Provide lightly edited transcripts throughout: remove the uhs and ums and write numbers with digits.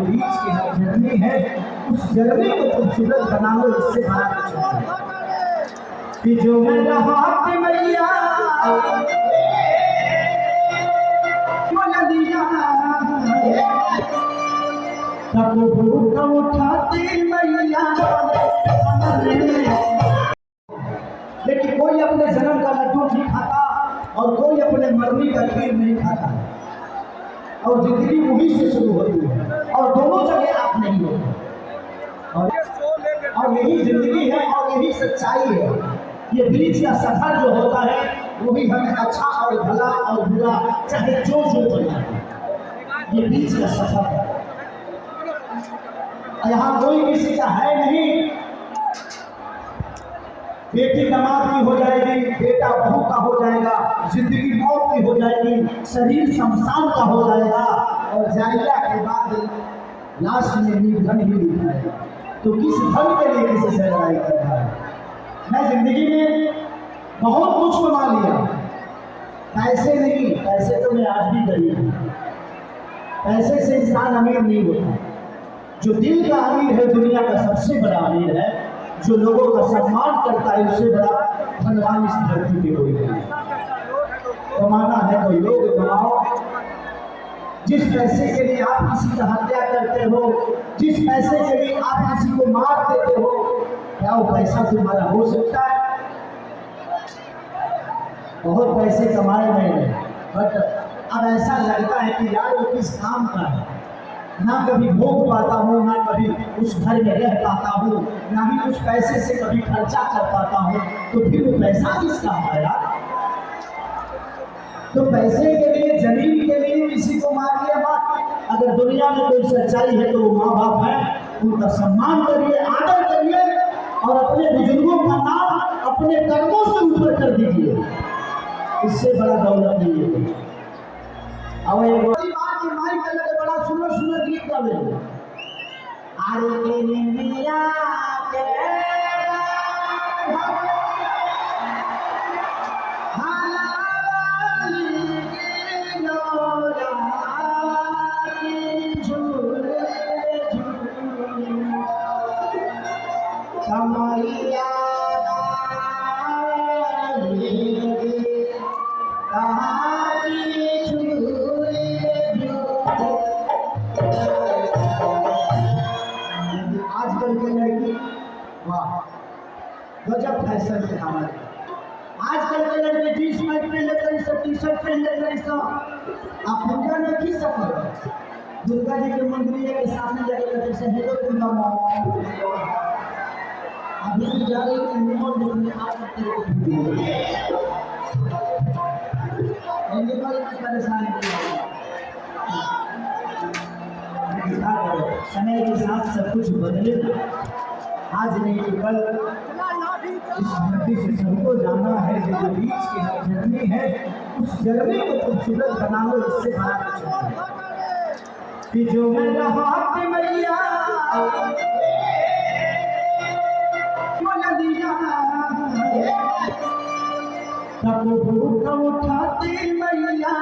बीच की हर जर्नी है, उस जर्नी को खूबसूरत बना लो, इससे बड़ा कुछ नहीं। कि जो मैं रहा मैया तब भूख उठाती मैया। लेकिन कोई अपने जन्म का लड्डू नहीं खाता और कोई अपने मरने का खीर नहीं खाता, और जिंदगी वही से शुरू होती है और दोनों जगह आप नहीं होते, और यही जिंदगी है और यही सच्चाई है। ये बीच का सफर जो होता है वही हमें अच्छा और भला और बुरा चाहे जो बनाए, ये बीच का सफर है। यहाँ कोई किसी का है नहीं, बेटी दामाद की हो जाएगी, बेटा बहू का हो जाएगा, जिंदगी मौत की हो जाएगी, शरीर शमशान का हो जाएगा, और जायजा के बाद लास्ट में निर्धन ही दिखाएगा। तो किस धन के लिए किसी से लड़ाई करना है? मैं जिंदगी में बहुत कुछ कमा लिया, पैसे नहीं, पैसे तो मैं आज भी गरीब हूँ। पैसे से इंसान अमीर नहीं होता। जो दिल का अमीर है दुनिया का सबसे बड़ा अमीर है। जो लोगों का सम्मान करता है उससे बड़ा धनवान इस धरती पे कोई नहीं। कमाना है तो योग कमाओ। जिस पैसे के लिए आप किसी का हत्या करते हो, जिस पैसे के लिए आप किसी को मार देते हो, क्या वो पैसा तुम्हारा हो सकता है? बहुत पैसे कमाए मैंने, बट अब ऐसा लगता है कि यार वो किस काम का है। ना कभी भोग पाता हूँ, ना कभी उस घर में रह पाता हूँ, ना ही उस पैसे से कभी खर्चा कर पाता हूँ, तो फिर वो पैसा किसका है यार? तो पैसे के लिए, जमीन के लिए किसी को मार लिया बात। अगर दुनिया में कोई सच्चाई है तो वो माँ बाप है, उनका सम्मान करिए, आदर करिए, और अपने बुजुर्गों का नाम अपने कर्मों से ऊपर कर दीजिए। इससे बड़ा दौलत नहीं है। अब एक बात की माई कर के बड़ा सुंदर सुंदर गीत गावे। आरे के निमिया के कमैया आजकल के लड़की वाह गजब फैशन है हमारे। आजकल के लड़के जींस पैंट पहन लेते हैं, सब टी शर्ट पहन लेते हैं। सब आप पूजा में की सफर दुर्गा जी के मंदिर के सामने जाके कहते हैं हेलो दुर्गा माँ। अभी भी जा रही है एनिमल देखने, आज एनिमल की परेशानी समय के साथ सब कुछ बदलेगा। आज नहीं तो कल इस धरती से सबको जाना है। जो बीच की हर जर्नी है, उस जर्नी को खूबसूरत बना लो, इससे बड़ा कुछ नहीं। कि जो मैं रहा मैया तब भूख उठाती मैया।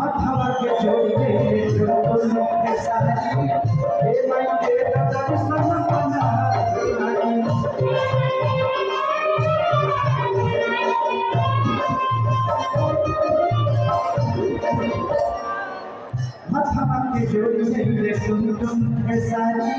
हथवा के जोड़ी में टुन के सारी हे माई के दर्शन बना हथवा के जोड़ी में टुन के सारी